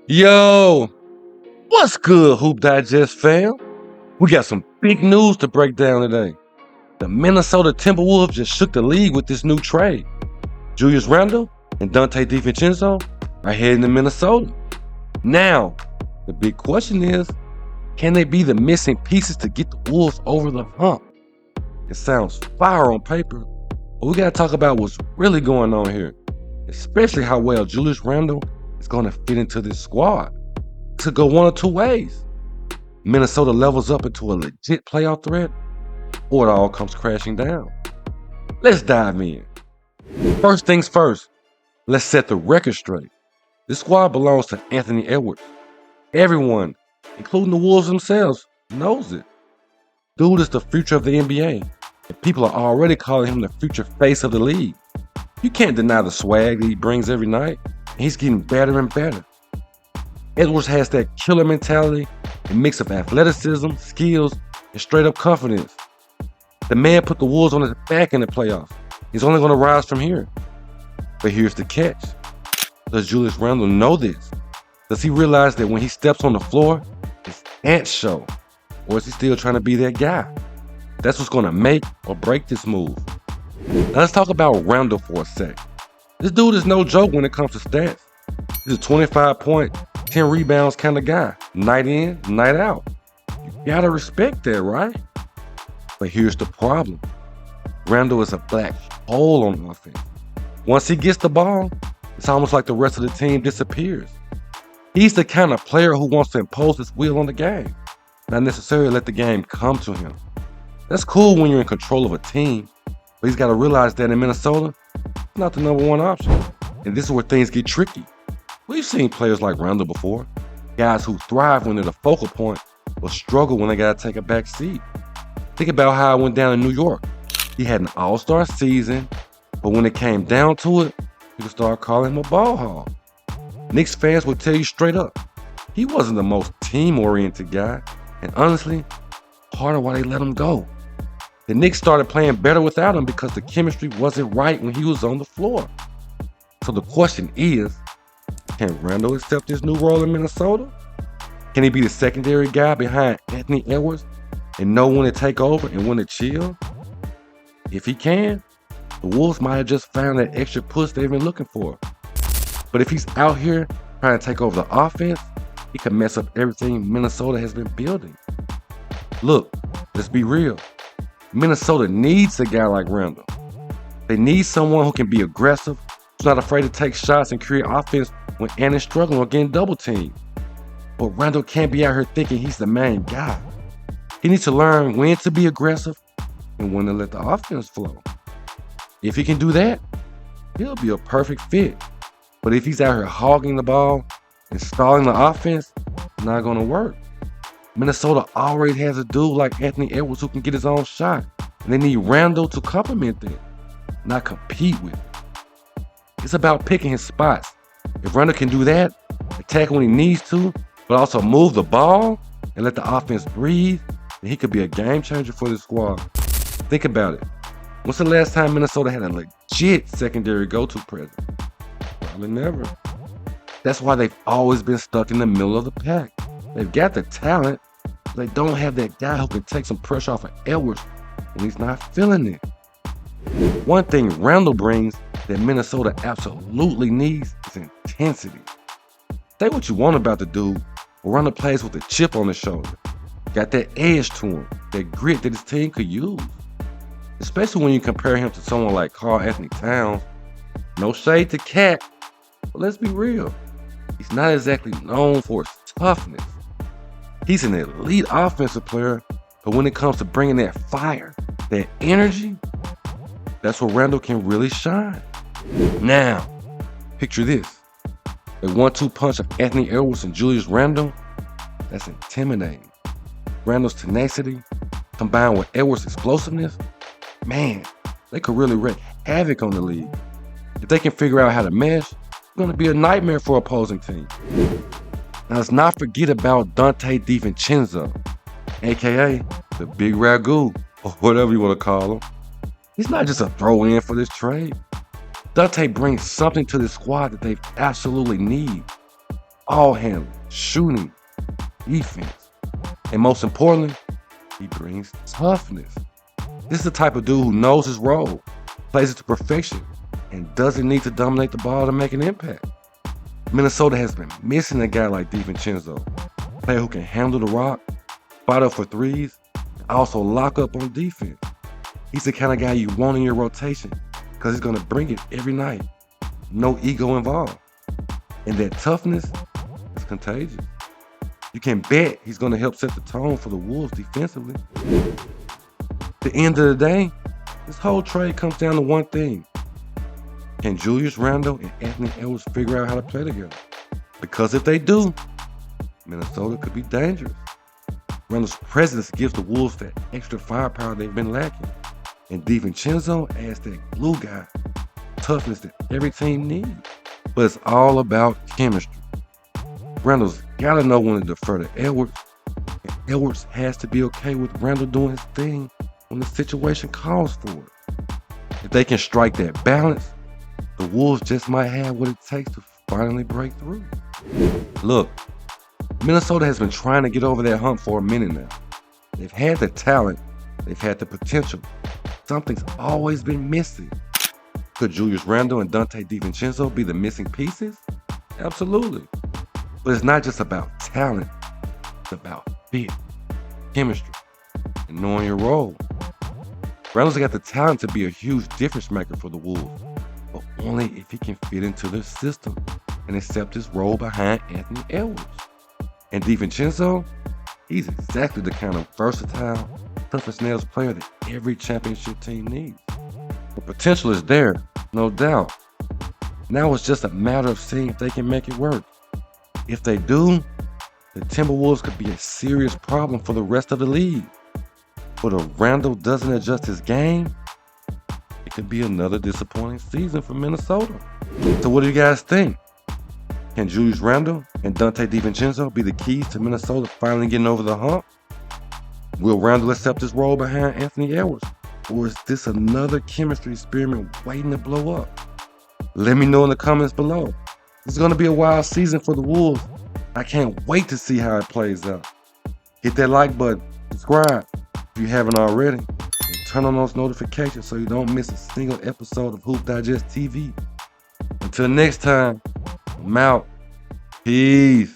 Yo, what's good, Hoop Digest fam? We got some big news to break down today. The Minnesota Timberwolves just shook the league with this new trade. Julius Randle and Donte DiVincenzo are heading to Minnesota. Now, the big question is, can they be the missing pieces to get the Wolves over the hump? It sounds fire on paper, but we gotta talk about what's really going on here, especially how well Julius Randle is gonna fit into this squad. It could go one of two ways. Minnesota levels up into a legit playoff threat, or it all comes crashing down. Let's dive in. First things first, let's set the record straight. This squad belongs to Anthony Edwards. Everyone, including the Wolves themselves, knows it. Dude is the future of the NBA, and people are already calling him the future face of the league. You can't deny the swag that he brings every night, and he's getting better and better. Edwards has that killer mentality, a mix of athleticism, skills, and straight-up confidence. The man put the Wolves on his back in the playoffs. He's only going to rise from here. But here's the catch. Does Julius Randle know this? Does he realize that when he steps on the floor, it's ant show? Or is he still trying to be that guy? That's what's going to make or break this move. Now let's talk about Randle for a sec. This dude is no joke when it comes to stats. He's a 25-point, 10 rebounds kind of guy, night in, night out. You gotta respect that, right? But here's the problem. Randle is a black hole on offense. Once he gets the ball, it's almost like the rest of the team disappears. He's the kind of player who wants to impose his will on the game, not necessarily let the game come to him. That's cool when you're in control of a team, but he's got to realize that in Minnesota, he's not the number one option. And this is where things get tricky. We've seen players like Randle before, guys who thrive when they're the focal point, but struggle when they got to take a back seat. Think about how it went down in New York. He had an all-star season, but when it came down to it, people started calling him a ball hog. Knicks fans would tell you straight up, he wasn't the most team-oriented guy, and honestly, part of why they let him go. The Knicks started playing better without him because the chemistry wasn't right when he was on the floor. So the question is, can Randle accept this new role in Minnesota? Can he be the secondary guy behind Anthony Edwards and know when to take over and when to chill? If he can, the Wolves might have just found that extra push they've been looking for. But if he's out here trying to take over the offense, he could mess up everything Minnesota has been building. Look, let's be real. Minnesota needs a guy like Randle. They need someone who can be aggressive, who's not afraid to take shots and create offense when Ant is struggling or getting double teamed. But Randle can't be out here thinking he's the main guy. He needs to learn when to be aggressive and when to let the offense flow. If he can do that, he'll be a perfect fit. But if he's out here hogging the ball and stalling the offense, it's not going to work. Minnesota already has a dude like Anthony Edwards who can get his own shot, and they need Randle to complement that, not compete with it. It's about picking his spots. If Randle can do that, attack when he needs to, but also move the ball and let the offense breathe, then he could be a game changer for this squad. Think about it. When's the last time Minnesota had a legit secondary go-to presence? Probably never. That's why they've always been stuck in the middle of the pack. They've got the talent, but they don't have that guy who can take some pressure off of Edwards when he's not feeling it. One thing Randle brings that Minnesota absolutely needs is intensity. Say what you want about the dude, but Randle plays with a chip on his shoulder. Got that edge to him, that grit that his team could use. Especially when you compare him to someone like Karl-Anthony Towns. No shade to Cat, but let's be real. He's not exactly known for his toughness. He's an elite offensive player, but when it comes to bringing that fire, that energy, that's where Randle can really shine. Now, picture this. A 1-2 punch of Anthony Edwards and Julius Randle, that's intimidating. Randle's tenacity, combined with Edwards' explosiveness, man, they could really wreak havoc on the league. If they can figure out how to mesh, it's going to be a nightmare for opposing teams. Now let's not forget about Donte DiVincenzo, aka the Big Ragu, or whatever you want to call him. He's not just a throw-in for this trade. Donte brings something to the squad that they absolutely need. ball handling, shooting, defense. And most importantly, he brings toughness. This is the type of dude who knows his role, plays it to perfection, and doesn't need to dominate the ball to make an impact. Minnesota has been missing a guy like DiVincenzo, a player who can handle the rock, spot up for threes, and also lock up on defense. He's the kind of guy you want in your rotation because he's going to bring it every night. No ego involved. And that toughness is contagious. You can bet he's going to help set the tone for the Wolves defensively. At the end of the day, this whole trade comes down to one thing. Can Julius Randle and Anthony Edwards figure out how to play together? Because if they do, Minnesota could be dangerous. Randle's presence gives the Wolves that extra firepower they've been lacking. And DiVincenzo adds that glue guy toughness that every team needs. But it's all about chemistry. Randle's got to know when to defer to Edwards. And Edwards has to be okay with Randle doing his thing when the situation calls for it. If they can strike that balance, the Wolves just might have what it takes to finally break through. Look, Minnesota has been trying to get over that hump for a minute now. They've had the talent, they've had the potential. Something's always been missing. Could Julius Randle and Donte DiVincenzo be the missing pieces? Absolutely. But it's not just about talent, it's about fit, chemistry, and knowing your role. Randle's got the talent to be a huge difference maker for the Wolves, but only if he can fit into their system and accept his role behind Anthony Edwards. And DiVincenzo, he's exactly the kind of versatile, tough-as-nails player that every championship team needs. The potential is there, no doubt. Now it's just a matter of seeing if they can make it work. If they do, the Timberwolves could be a serious problem for the rest of the league. But if Randle doesn't adjust his game, it could be another disappointing season for Minnesota. So what do you guys think? Can Julius Randle and Donte DiVincenzo be the keys to Minnesota finally getting over the hump? Will Randle accept his role behind Anthony Edwards? Or is this another chemistry experiment waiting to blow up? Let me know in the comments below. This is going to be a wild season for the Wolves. I can't wait to see how it plays out. Hit that like button, subscribe if you haven't already, and turn on those notifications so you don't miss a single episode of Hoop Digest TV. Until next time, I'm out. Peace.